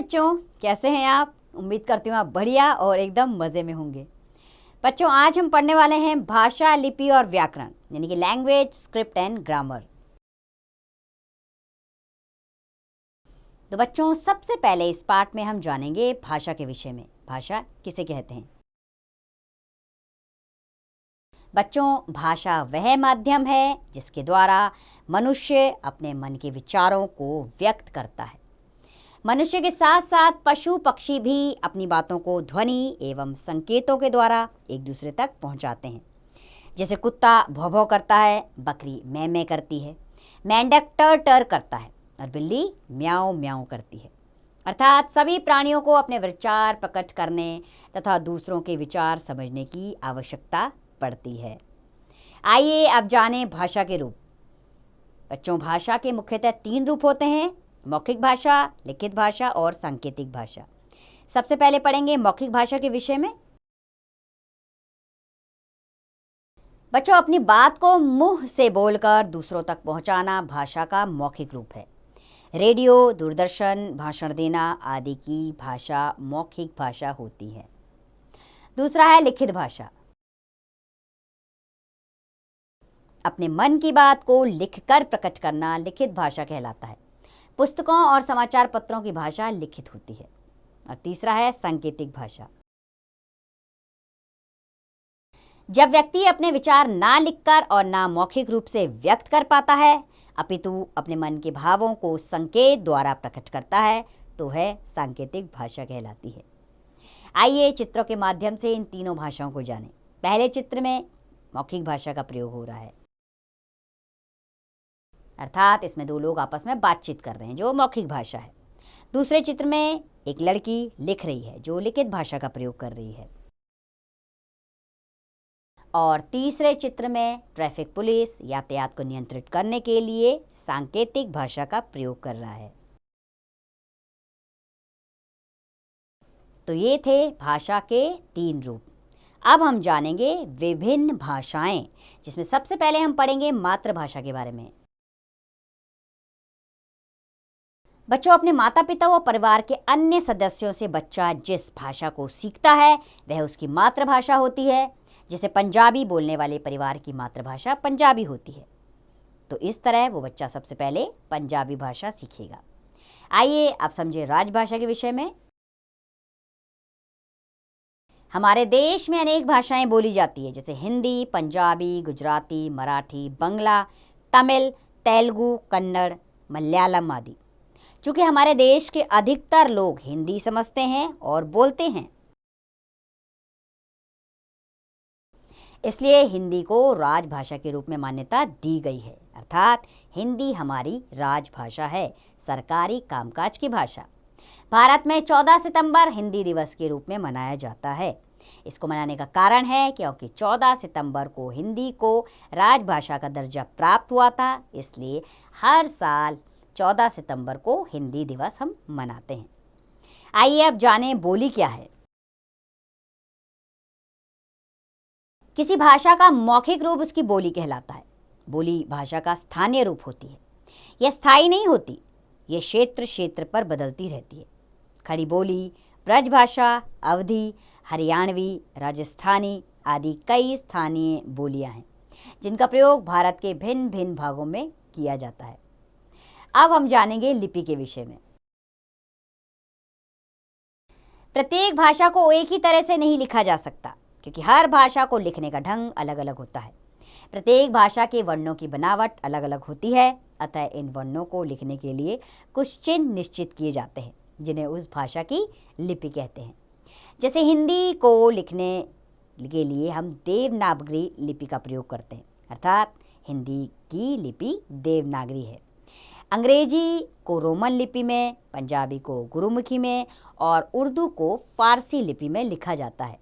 बच्चों, कैसे हैं आप? उम्मीद करती हूँ आप बढ़िया और एकदम मज़े में होंगे। बच्चों, आज हम पढ़ने वाले हैं भाषा, लिपि और व्याकरण, यानी कि लैंग्वेज, स्क्रिप्ट एंड ग्रामर। तो बच्चों, सबसे पहले इस पार्ट में हम जानेंगे भाषा के विषय में। भाषा किसे कहते हैं? बच्चों, भाषा वह माध्यम है जिसके द्वारा मनुष्य अपने मन के विचारों को व्यक्त करता है। मनुष्य के साथ साथ पशु पक्षी भी अपनी बातों को ध्वनि एवं संकेतों के द्वारा एक दूसरे तक पहुंचाते हैं। जैसे कुत्ता भौं भौं करता है, बकरी मैं मैं करती है, मेंढक टर टर करता है और बिल्ली म्याऊं म्याऊं करती है। अर्थात सभी प्राणियों को अपने विचार प्रकट करने तथा दूसरों के विचार समझने की आवश्यकता पड़ती है। आइए अब जानें भाषा के रूप। बच्चों, भाषा के मुख्यतः 3 रूप होते हैं: मौखिक भाषा, लिखित भाषा और सांकेतिक भाषा। सबसे पहले पढ़ेंगे मौखिक भाषा के विषय में। बच्चों, अपनी बात को मुंह से बोलकर दूसरों तक पहुंचाना भाषा का मौखिक रूप है। रेडियो, दूरदर्शन, भाषण देना आदि की भाषा मौखिक भाषा होती है। दूसरा है लिखित भाषा। अपने मन की बात को लिखकर प्रकट करना लिखित भाषा कहलाता है। पुस्तकों और समाचार पत्रों की भाषा लिखित होती है। और तीसरा है सांकेतिक भाषा। जब व्यक्ति अपने विचार ना लिखकर और ना मौखिक रूप से व्यक्त कर पाता है, अपितु अपने मन के भावों को संकेत द्वारा प्रकट करता है, तो है सांकेतिक भाषा कहलाती है। आइए चित्रों के माध्यम से इन तीनों भाषाओं को जानें। पहले चित्र में मौखिक भाषा का प्रयोग हो रहा है, अर्थात इसमें 2 लोग आपस में बातचीत कर रहे हैं, जो मौखिक भाषा है। दूसरे चित्र में एक लड़की लिख रही है, जो लिखित भाषा का प्रयोग कर रही है। और तीसरे चित्र में ट्रैफिक पुलिस यातायात को नियंत्रित करने के लिए सांकेतिक भाषा का प्रयोग कर रहा है। तो ये थे भाषा के 3 रूप। अब हम जानेंगे विभिन्न भाषाएं, जिसमें सबसे पहले हम पढ़ेंगे मातृभाषा के बारे में। बच्चों, अपने माता पिता व परिवार के अन्य सदस्यों से बच्चा जिस भाषा को सीखता है वह उसकी मातृभाषा होती है। जैसे पंजाबी बोलने वाले परिवार की मातृभाषा पंजाबी होती है, तो इस तरह वो बच्चा सबसे पहले पंजाबी भाषा सीखेगा। आइए अब समझे राजभाषा के विषय में। हमारे देश में अनेक भाषाएं बोली जाती है, जैसे हिंदी, पंजाबी, गुजराती, मराठी, बंगला, तमिल, तेलुगु, कन्नड़, मलयालम आदि। चूँकि हमारे देश के अधिकतर लोग हिंदी समझते हैं और बोलते हैं, इसलिए हिंदी को राजभाषा के रूप में मान्यता दी गई है। अर्थात हिंदी हमारी राजभाषा है, सरकारी कामकाज की भाषा। भारत में 14 सितंबर हिंदी दिवस के रूप में मनाया जाता है। इसको मनाने का कारण है क्योंकि 14 सितंबर को हिंदी को राजभाषा का दर्जा प्राप्त हुआ था, इसलिए हर साल 14 सितंबर को हिंदी दिवस हम मनाते हैं। आइए अब जानें बोली क्या है। किसी भाषा का मौखिक रूप उसकी बोली कहलाता है। बोली भाषा का स्थानीय रूप होती है। यह स्थायी नहीं होती, यह क्षेत्र क्षेत्र पर बदलती रहती है। खड़ी बोली, ब्रजभाषा, अवधी, हरियाणवी, राजस्थानी आदि कई स्थानीय बोलियां हैं, जिनका प्रयोग भारत के भिन्न भिन्न भागों में किया जाता है। अब हम जानेंगे लिपि के विषय में। प्रत्येक भाषा को एक ही तरह से नहीं लिखा जा सकता, क्योंकि हर भाषा को लिखने का ढंग अलग अलग होता है। प्रत्येक भाषा के वर्णों की बनावट अलग अलग होती है, अतः इन वर्णों को लिखने के लिए कुछ चिन्ह निश्चित किए जाते हैं, जिन्हें उस भाषा की लिपि कहते हैं। जैसे हिंदी को लिखने के लिए हम देवनागरी लिपि का प्रयोग करते हैं, अर्थात हिंदी की लिपि देवनागरी है। अंग्रेजी को रोमन लिपि में, पंजाबी को गुरुमुखी में और उर्दू को फारसी लिपि में लिखा जाता है।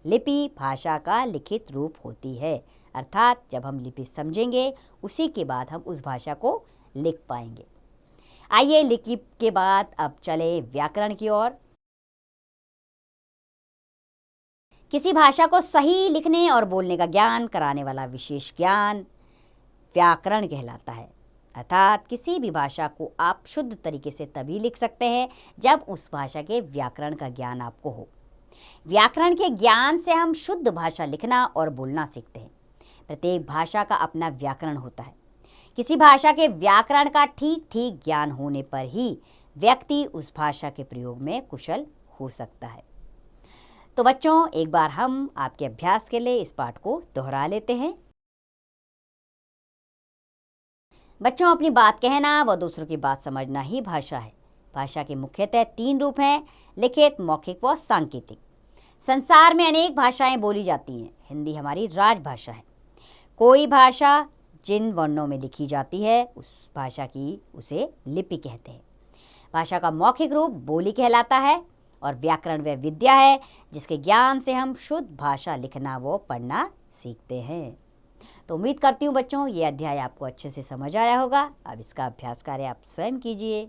लिपि भाषा का लिखित रूप होती है, अर्थात जब हम लिपि समझेंगे उसी के बाद हम उस भाषा को लिख पाएंगे। आइए लिपि के बाद अब चले व्याकरण की ओर। किसी भाषा को सही लिखने और बोलने का ज्ञान कराने वाला विशेष ज्ञान व्याकरण कहलाता है। अर्थात किसी भी भाषा को आप शुद्ध तरीके से तभी लिख सकते हैं जब उस भाषा के व्याकरण का ज्ञान आपको हो। व्याकरण के ज्ञान से हम शुद्ध भाषा लिखना और बोलना सीखते हैं। प्रत्येक भाषा का अपना व्याकरण होता है। किसी भाषा के व्याकरण का ठीक ठीक ज्ञान होने पर ही व्यक्ति उस भाषा के प्रयोग में कुशल हो सकता है। तो बच्चों, एक बार हम आपके अभ्यास के लिए इस पाठ को दोहरा लेते हैं। बच्चों, अपनी बात कहना व दूसरों की बात समझना ही भाषा है। भाषा के मुख्यतः 3 रूप हैं: लिखित, मौखिक व सांकेतिक। संसार में अनेक भाषाएं बोली जाती हैं। हिंदी हमारी राजभाषा है। कोई भाषा जिन वर्णों में लिखी जाती है उस भाषा की उसे लिपि कहते हैं। भाषा का मौखिक रूप बोली कहलाता है और व्याकरण वह विद्या है जिसके ज्ञान से हम शुद्ध भाषा लिखना व पढ़ना सीखते हैं। तो उम्मीद करती हूँ बच्चों, ये अध्याय आपको अच्छे से समझ आया होगा। अब इसका अभ्यास कार्य आप स्वयं कीजिए।